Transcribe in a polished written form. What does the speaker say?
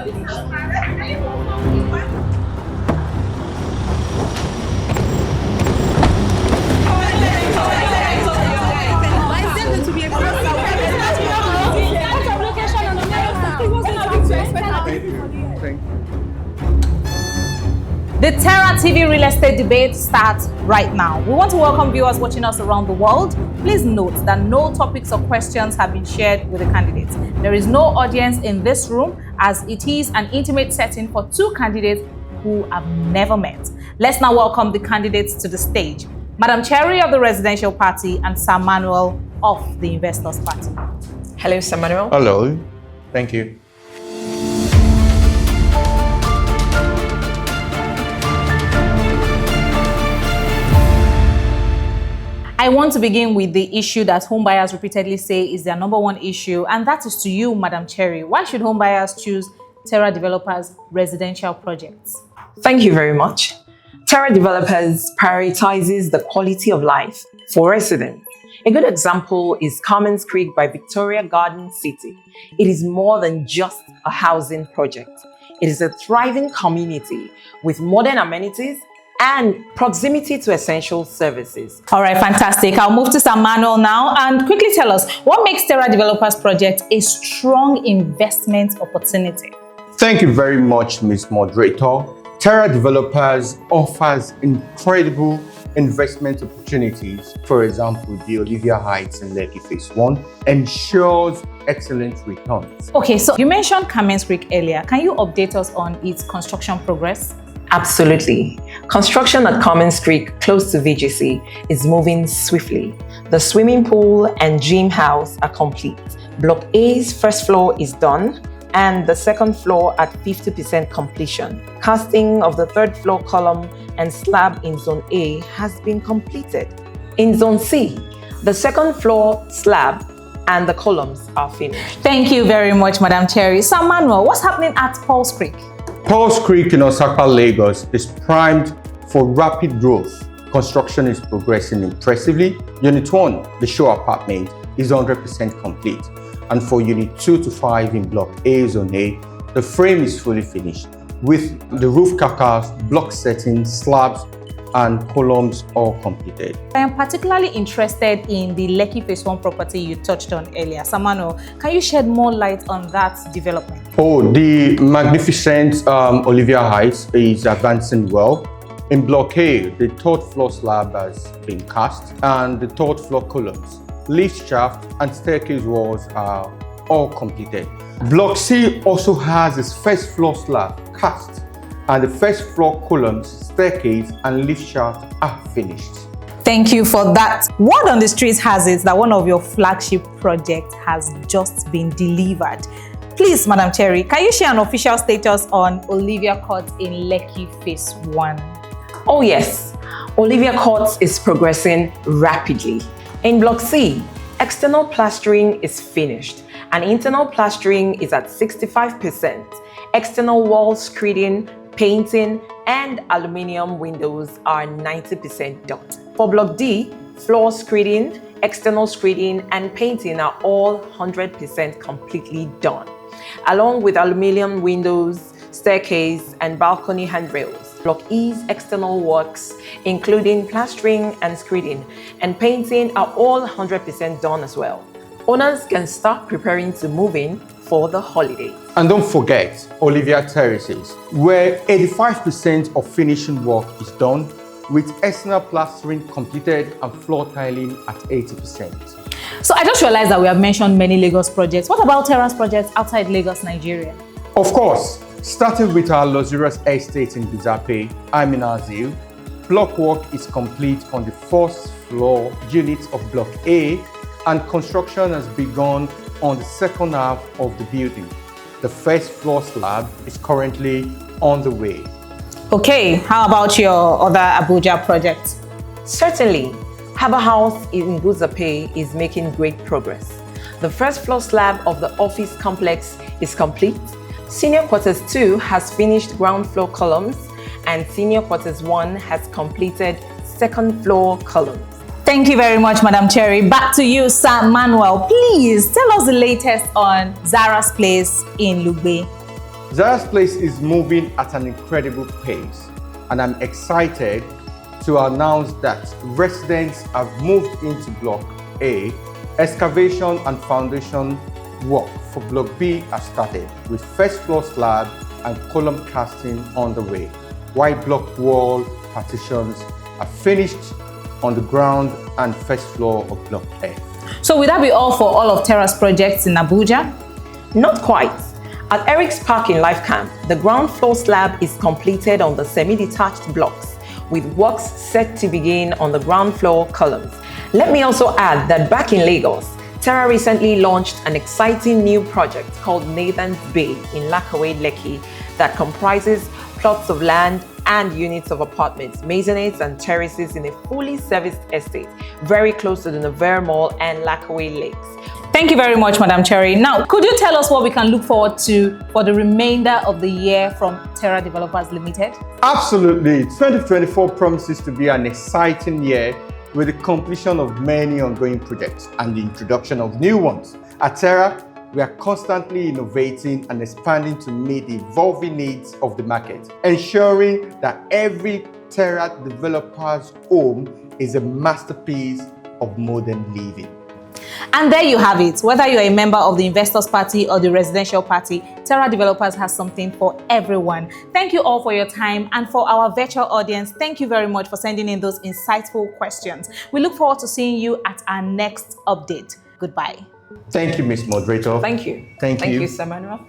The Terra TV real estate debate starts right now. We want to welcome viewers watching us around the world. Please note that no topics or questions have been shared with the candidates. There is no audience in this room as it is an intimate setting for two candidates who have never met. Let's now welcome the candidates to the stage. Madam Cherry of the Residential Party and Sir Manuel of the Investors Party. Hello, Sir Manuel. Hello. Thank you. I want to begin with the issue that homebuyers repeatedly say is their number one issue, and that is to you, Madam Cherry. Why should homebuyers choose Terra Developers residential projects? Thank you very much. Terra Developers prioritizes the quality of life for residents. A good example is Carmen's Creek by Victoria Garden City. It is more than just a housing project. It is a thriving community with modern amenities and proximity to essential services. All right, fantastic. I'll move to Sir Manuel now and quickly tell us what makes Terra Developers project a strong investment opportunity. Thank you very much, Ms. Moderator. Terra Developers offers incredible investment opportunities. For example, the Olivia Heights in Lekki Phase 1 ensures excellent returns. Okay, so you mentioned Carmen's Creek earlier. Can you update us on its construction progress? Absolutely. Construction at Carmen's Creek, close to VGC, is moving swiftly. The swimming pool and gym house are complete. Block A's first floor is done, and the second floor at 50% completion. Casting of the third floor column and slab in Zone A has been completed. In Zone C, the second floor slab and the columns are finished. Thank you very much, Madam Cherry. Sir Manuel, what's happening at Paul's Creek? Paul's Creek in Osapa, Lagos is primed for rapid growth. Construction is progressing impressively. Unit 1, the show apartment, is 100% complete. And for Unit 2 to 5 in Block A, Zone A, the frame is fully finished with the roof carcass, block settings, slabs, and columns all completed. I am particularly interested in the Lekki Phase 1 property you touched on earlier. Sir Manuel, can you shed more light on that development? Oh, the magnificent Olivia Heights is advancing well. In Block A, the third floor slab has been cast and the third floor columns, lift shaft and staircase walls are all completed. Block C also has its first floor slab cast and the first floor columns, staircase and lift shaft are finished. Thank you for that. Word on the streets has it that one of your flagship projects has just been delivered. Please, Madam Cherry, can you share an official status on Olivia Court in Lekki Phase 1? Oh yes, Olivia Court is progressing rapidly. In Block C, external plastering is finished and internal plastering is at 65%. External wall screeding, painting, and aluminium windows are 90% done. For Block D, floor screeding, external screeding, and painting are all 100% completely done, along with aluminium windows, staircase, and balcony handrails. Block E's external works, including plastering and screeding and painting, are all 100% done as well. Owners can start preparing to move in for the holidays. And don't forget Olivia Terraces, where 85% of finishing work is done, with external plastering completed and floor tiling at 80%. So I just realized that we have mentioned many Lagos projects. What about Terra's projects outside Lagos, Nigeria? Of course, starting with our luxurious estate in Guzape, Aminah. Block work is complete on the first floor unit of Block A, and construction has begun on the second half of the building. The first floor slab is currently on the way. Okay, how about your other Abuja projects? Certainly, Harbour House in Guzape is making great progress. The first floor slab of the office complex is complete. Senior Quarters 2 has finished ground floor columns, and Senior Quarters 1 has completed second floor columns. Thank you very much, Madam Cherry. Back to you, Sir Manuel. Please tell us the latest on Zaarah's place in Lugbe. Zaarah's place is moving at an incredible pace, and I'm excited to announce that residents have moved into Block A. Excavation and foundation work for Block B has started, with first floor slab and column casting on the way, while block wall partitions are finished on the ground and first floor of Block A. So will that be all for all of Terra's projects in Abuja? Not quite. At Eric's Park in Lifecamp, the ground floor slab is completed on the semi-detached blocks, with works set to begin on the ground floor columns. Let me also add that back in Lagos, Terra recently launched an exciting new project called Nathan's Bay in Lakowe, Lekki, that comprises plots of land and units of apartments, maisonettes and terraces in a fully serviced estate, very close to the Nevers Mall and Lakowe Lakes. Thank you very much, Madam Cherry. Now, could you tell us what we can look forward to for the remainder of the year from Terra Developers Limited? Absolutely. 2024 promises to be an exciting year with the completion of many ongoing projects and the introduction of new ones. At Terra, we are constantly innovating and expanding to meet the evolving needs of the market, ensuring that every Terra developer's home is a masterpiece of modern living. And there you have it. Whether you're a member of the Investors Party or the Residential Party, Terra Developers has something for everyone. Thank you all for your time, and for our virtual audience, thank you very much for sending in those insightful questions. We look forward to seeing you at our next update. Goodbye. Thank you, Ms. Moderator. Thank you. Thank you. Thank you, Sir Manuel.